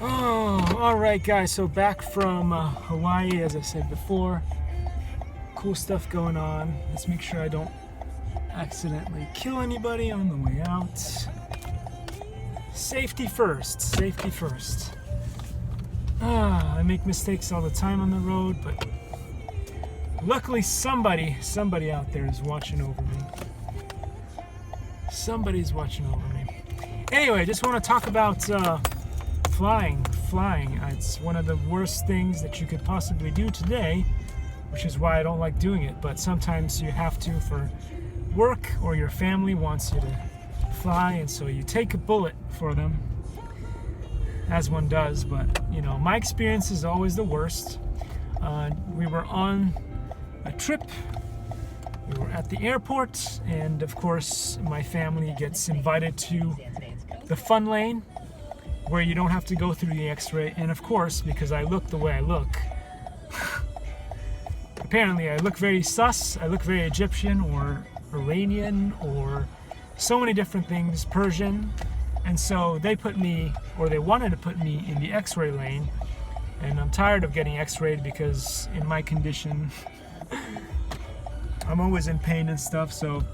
Oh, all right, guys. So back from Hawaii, as I said before. Cool stuff going on. Let's make sure I don't accidentally kill anybody on the way out. Safety first. Safety first. I make mistakes all the time on the road, but luckily somebody out there is watching over me. Somebody's watching over me. Anyway, I just want to talk about flying. It's one of the worst things that you could possibly do today, which is why I don't like doing it. But sometimes you have to for work, or your family wants you to fly, and so you take a bullet for them, as one does. But you know, my experience is always the worst. We were on a trip. We were at the airport, and of course my family gets invited to the fun lane where you don't have to go through the x-ray. And of course, because I look the way I look, apparently I look very sus, I look very Egyptian or Iranian or so many different things, Persian. And so they put me, or they wanted to put me in the x-ray lane, and I'm tired of getting x-rayed because in my condition I'm always in pain and stuff, so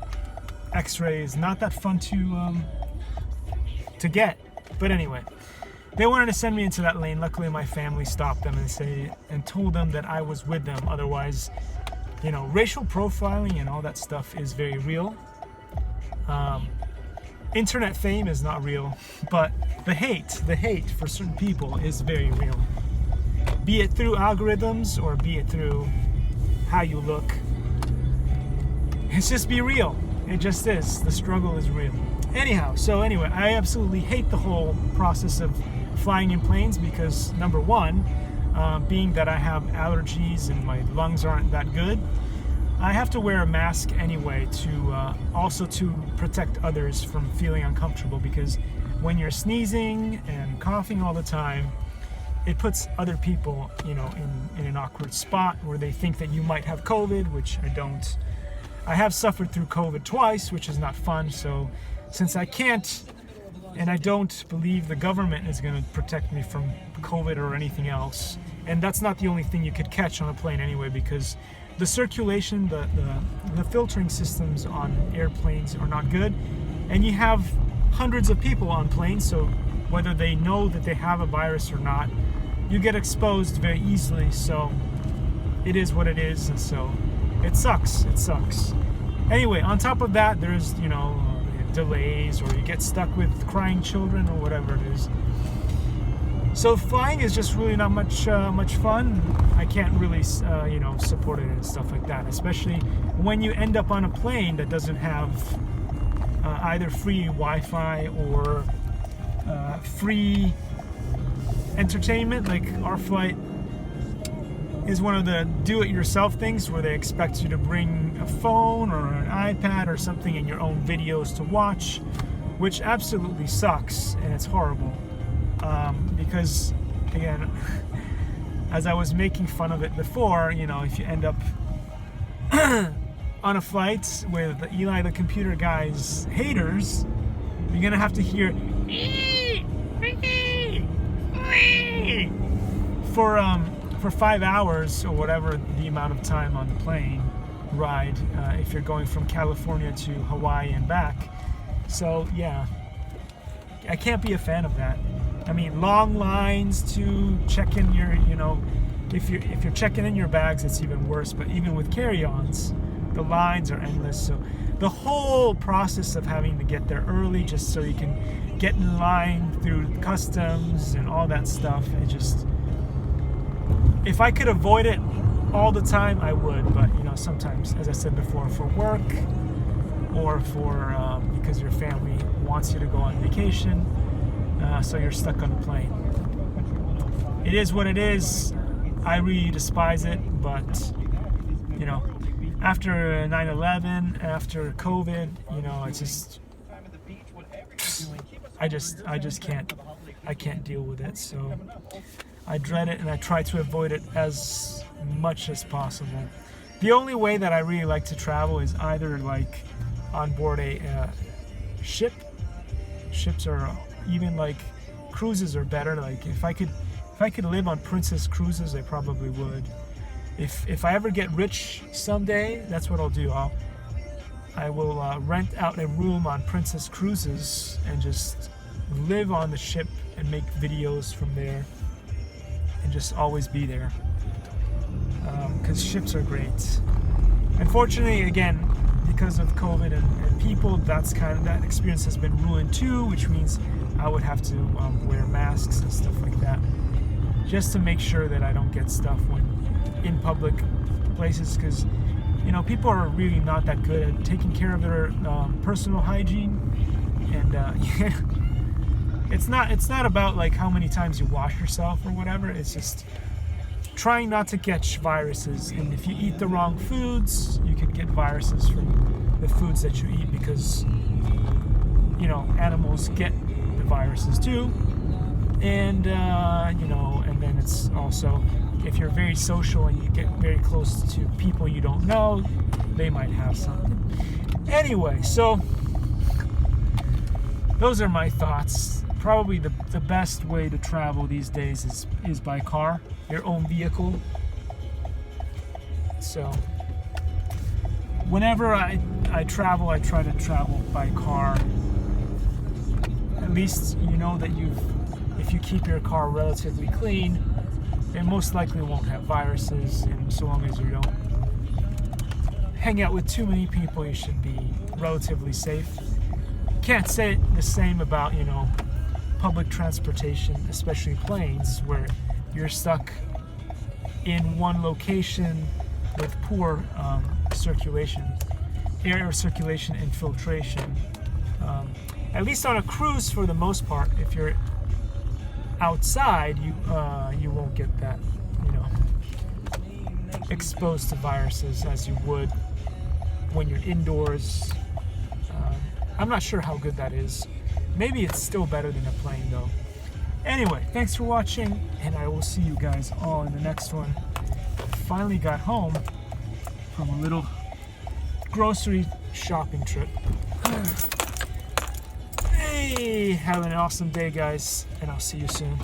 x-ray is not that fun to get. But anyway, they wanted to send me into that lane. Luckily my family stopped them and told them that I was with them. Otherwise, you know, racial profiling and all that stuff is very real. Internet fame is not real, but the hate for certain people is very real. Be it through algorithms or be it through how you look. It's just be real. It just is. The struggle is real. Anyhow, I absolutely hate the whole process of flying in planes because, number one, being that I have allergies and my lungs aren't that good, I have to wear a mask anyway to also to protect others from feeling uncomfortable, because when you're sneezing and coughing all the time, it puts other people, you know, in an awkward spot where they think that you might have COVID, which I don't. I have suffered through COVID twice, which is not fun. So since I can't, and I don't believe the government is going to protect me from COVID or anything else, and that's not the only thing you could catch on a plane anyway, because the circulation, the filtering systems on airplanes are not good, and you have hundreds of people on planes, so whether they know that they have a virus or not, you get exposed very easily. So it is what it is, and so it sucks. Anyway, on top of that, there's, you know, delays, or you get stuck with crying children or whatever it is. So flying is just really not much fun. I can't really support it and stuff like that, especially when you end up on a plane that doesn't have either free Wi-Fi or free entertainment. Like our flight is one of the do-it-yourself things where they expect you to bring a phone or an iPad or something and your own videos to watch, which absolutely sucks, and it's horrible. Because again, as I was making fun of it before, you know, if you end up on a flight with Eli the computer guy's haters, you're gonna have to hear for 5 hours or whatever the amount of time on the plane ride, if you're going from California to Hawaii and back. So yeah, I can't be a fan of that. I mean, long lines to check in your, you know, if you're checking in your bags, it's even worse. But even with carry-ons, the lines are endless. So the whole process of having to get there early just so you can get in line through customs and all that stuff, it just, if I could avoid it all the time, I would. But you know, sometimes, as I said before, for work or for because your family wants you to go on vacation, so you're stuck on a plane. It is what it is. I really despise it, but you know, after 9/11, after COVID, you know, it's just, I just can't deal with it. So I dread it, and I try to avoid it as much as possible. The only way that I really like to travel is either like on board a ship. Ships are even like cruises are better. Like if I could live on Princess cruises, I probably would. If I ever get rich someday, that's what I'll do. I will rent out a room on Princess cruises and just live on the ship and make videos from there and just always be there, because ships are great. Unfortunately, again, because of COVID and people, that experience has been ruined too, which means I would have to wear masks and stuff like that, just to make sure that I don't get stuff when in public places, because people are really not that good at taking care of their personal hygiene. And it's not about like how many times you wash yourself or whatever. It's just trying not to catch viruses. And if you eat the wrong foods, you can get viruses from the foods that you eat, because animals get the viruses too. And and then it's also, if you're very social and you get very close to people you don't know, they might have something. Anyway, so those are my thoughts. Probably the best way to travel these days is by car, your own vehicle. So whenever I travel, I try to travel by car. At least you know that if you keep your car relatively clean, it most likely won't have viruses, and so long as you don't hang out with too many people, you should be relatively safe. Can't say the same about public transportation, especially planes, where you're stuck in one location with poor air circulation infiltration. At least on a cruise, for the most part, if you're outside, you won't get that exposed to viruses as you would when you're indoors. I'm not sure how good that is. Maybe it's still better than a plane though. Anyway, thanks for watching, and I will see you guys all in the next one. Finally got home from a little grocery shopping trip. Hey, have an awesome day, guys, and I'll see you soon.